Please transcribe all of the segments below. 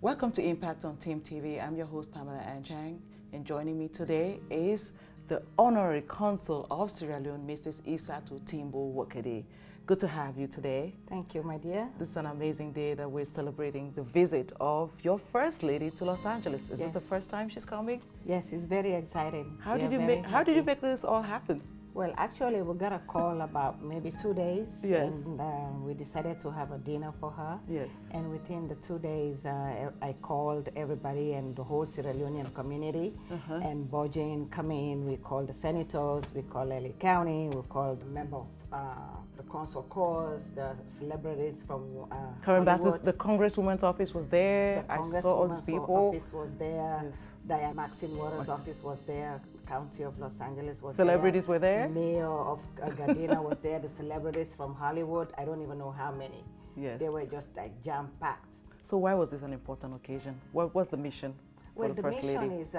Welcome to Impact on Team TV. I'm your host, Pamela Anchang, and joining me today is the Honorary Consul of Sierra Leone, Mrs. Isatu Timbo Nwokedi. Good to have you today. Thank you, my dear. This is an amazing day that we're celebrating the visit of your First Lady to Los Angeles. Is this the first time she's coming? Yes, it's very exciting. How did you make this all happen? Well, actually, we got a call about maybe 2 days. Yes. And we decided to have a dinner for her. Yes. And within the 2 days, I called everybody and the whole Sierra Leonean community. And Bojin come in. We called the senators. We called LA County. We called the member of the council cause, the celebrities from her ambassadors, the Congresswoman's office was there. I saw all these people. Office was there. Yes. Diane Maxine Waters' office was there. County of Los Angeles was celebrities there. Were there. Mayor of Gardena was there. The celebrities from Hollywood, I don't even know how many. Yes. They were just like jam-packed. So why was this an important occasion? What was the mission? Well, the mission is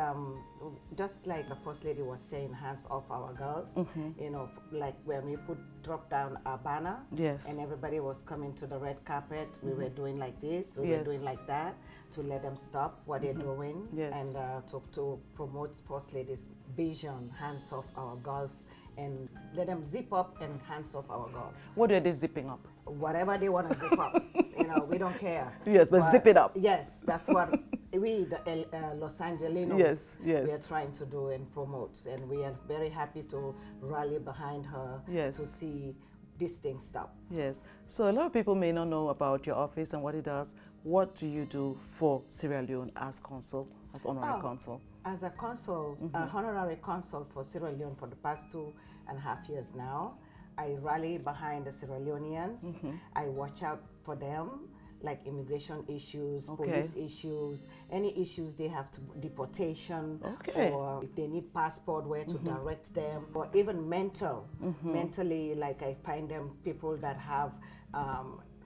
just like the First Lady was saying, hands off our girls. You know, like when we drop down our banner, and everybody was coming to the red carpet, we were doing like this, we were doing like that, to let them stop what they're doing, and to promote First Lady's vision, hands off our girls, and let them zip up and hands off our girls. What are they zipping up? Whatever they want to zip up, you know, we don't care. Yes, but zip it up. Yes, that's what we, the Los Angelinos, we are trying to do and promote. And we are very happy to rally behind her to see this thing stop. Yes. So a lot of people may not know about your office and what it does. What do you do for Sierra Leone as consul, as honorary consul? As a consul, honorary consul for Sierra Leone for the past 2.5 years now, I rally behind the Sierra Leoneans. I watch out for them, like immigration issues, police issues, any issues they have to deportation, or if they need passport, where to direct them, or even mentally, like I find them people that have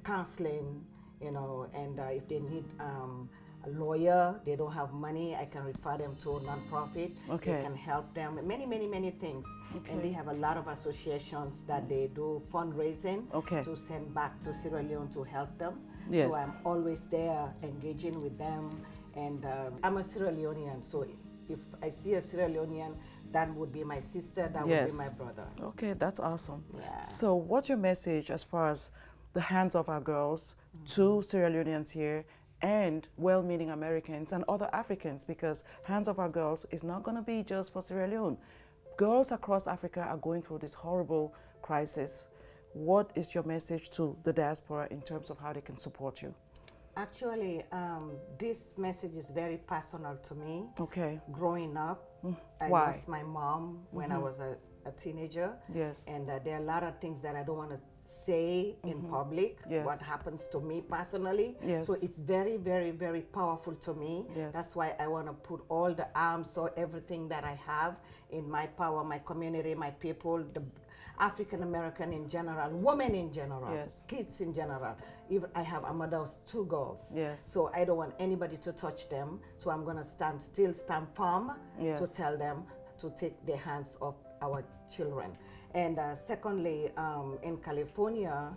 counseling, you know, and if they need a lawyer, they don't have money, I can refer them to a non-profit. They can help them, many things. And they have a lot of associations that they do fundraising to send back to Sierra Leone to help them. So I'm always there engaging with them. And I'm a Sierra Leonean, so if I see a Sierra Leonean, that would be my sister, that would be my brother. Okay, that's awesome. Yeah. So what's your message as far as the hands of our girls to Sierra Leoneans here and well-meaning Americans and other Africans, because hands of our girls is not going to be just for Sierra Leone. Girls across Africa are going through this horrible crisis. What is your message to the diaspora in terms of how they can support you? Actually, this message is very personal to me. Okay. Growing up, I lost my mom when I was a teenager. Yes. And there are a lot of things that I don't want to say in public, what happens to me personally. So it's very, very powerful to me. That's why I want to put all the arms or everything that I have in my power, my community, my people, the African American in general, women in general, kids in general. Even I have a mother of 2 girls, so I don't want anybody to touch them. So I'm gonna stand firm to tell them to take their hands off our children. And secondly, in California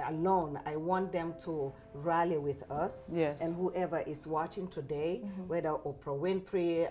alone, I want them to rally with us. And whoever is watching today, whether Oprah Winfrey,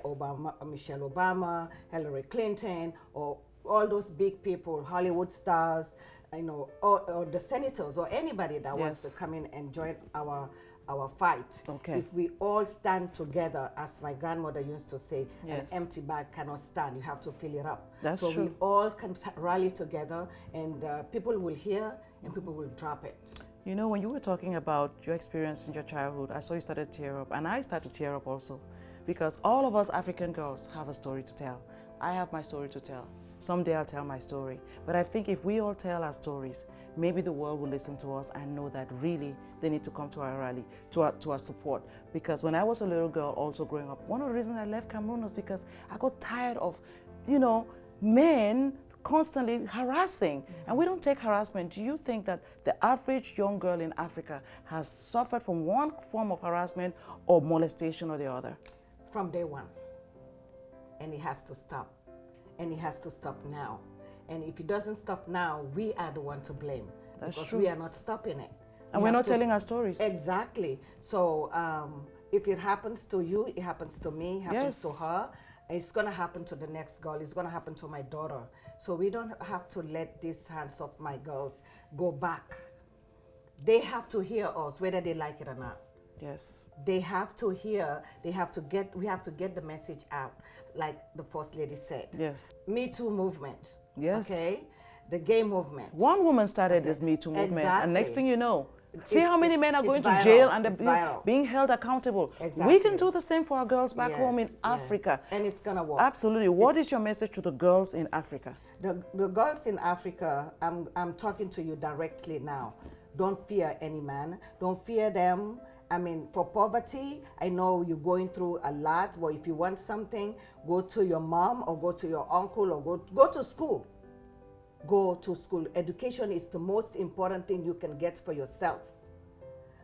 Michelle Obama, Hillary Clinton, or all those big people, Hollywood stars, you know, or the senators, or anybody that wants to come in and join our fight. If we all stand together, as my grandmother used to say, an empty bag cannot stand, you have to fill it up. That's true. We all can rally together, and people will hear and people will drop it. You know, when you were talking about your experience in your childhood, I saw you started to tear up, and I started to tear up also, because all of us African girls have a story to tell. I have my story to tell. Someday I'll tell my story. But I think if we all tell our stories, maybe the world will listen to us and know that really they need to come to our rally, to our support. Because when I was a little girl also growing up, one of the reasons I left Cameroon was because I got tired of, you know, men constantly harassing. And we don't take harassment. Do you think that the average young girl in Africa has suffered from one form of harassment or molestation or the other? From day one. And it has to stop. And it has to stop now. And if it doesn't stop now, we are the one to blame. That's because true. we are not stopping it. And we're not telling our stories. Exactly. So If it happens to you, it happens to me, it happens to her. It's going to happen to the next girl. It's going to happen to my daughter. So we don't have to let these hands of my girls go back. They have to hear us, whether they like it or not. Yes. They have to hear, we have to get the message out, like the First Lady said. Yes. Me Too movement. Yes. Okay? The gay movement. One woman started this Me Too movement, exactly. And next thing you know, see how many men are going viral. to jail and they're being held accountable. Exactly. We can do the same for our girls back home in Africa. And it's going to work. Absolutely. What is your message to the girls in Africa? The girls in Africa, I'm talking to you directly now. Don't fear any man. Don't fear them. I mean, for poverty, I know you're going through a lot. Well, if you want something, go to your mom or go to your uncle or go to school. Go to school. Education is the most important thing you can get for yourself.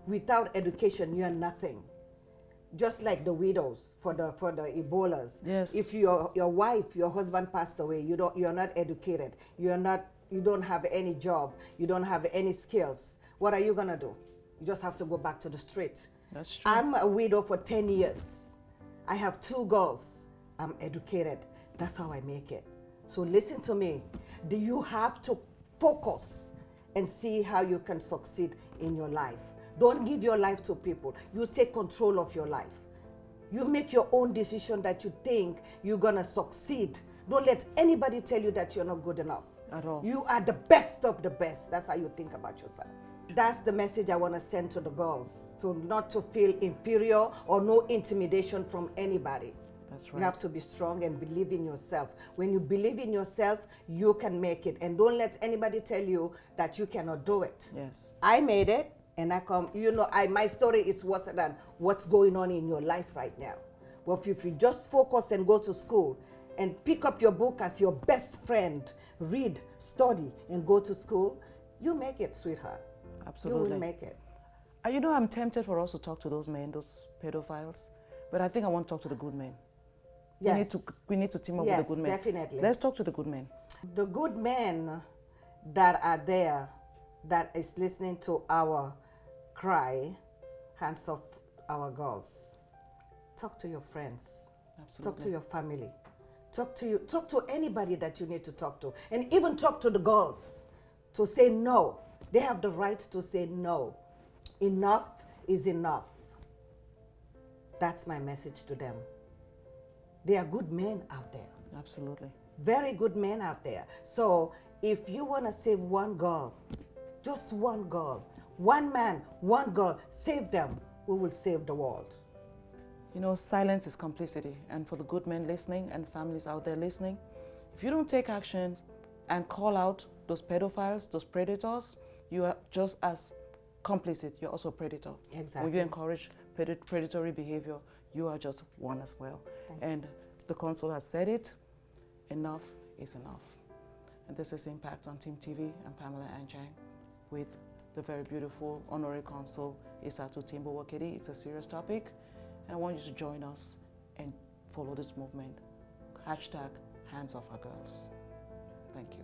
Without education, you're nothing. Just like the widows for the Ebolas. Yes. If your wife, your husband passed away, you're not educated. You don't have any job. You don't have any skills. What are you gonna do? You just have to go back to the street. That's true. I'm a widow for 10 years. I have 2 girls. I'm educated. That's how I make it. So listen to me. You have to focus and see how you can succeed in your life. Don't give your life to people. You take control of your life. You make your own decision that you think you're gonna succeed. Don't let anybody tell you that you're not good enough. At all. You are the best of the best. That's how you think about yourself. That's the message I want to send to the girls. So not to feel inferior or no intimidation from anybody. That's right. You have to be strong and believe in yourself. When you believe in yourself, you can make it. And don't let anybody tell you that you cannot do it. Yes. I made it, and my story is worse than what's going on in your life right now. But if you just focus and go to school and pick up your book as your best friend, read, study, and go to school, you make it, sweetheart. Absolutely. You will make it. I'm tempted for us to talk to those men, those pedophiles, but I think I want to talk to the good men. Yes. We need to team up with the good men. Definitely. Let's talk to the good men. The good men that are there, that is listening to our cry, hands off our girls. Talk to your friends. Absolutely. Talk to your family. Talk to anybody that you need to talk to. And even talk to the girls to say no. They have the right to say no. Enough is enough. That's my message to them. There are good men out there. Absolutely. Very good men out there. So if you want to save one girl, just one girl, one man, one girl, save them, we will save the world. Silence is complicity. And for the good men listening and families out there listening, if you don't take action and call out those pedophiles, those predators, you are just as complicit. You're also a predator. Exactly. When you encourage predatory behavior, you are just one as well. And the consul has said it, enough is enough. And this is Impact on Team TV and Pamela Anchang with the very beautiful Honorary Consul Isatu Timbo Nwokedi. It's a serious topic, and I want you to join us and follow this movement. #HandsOffOurGirls. Thank you.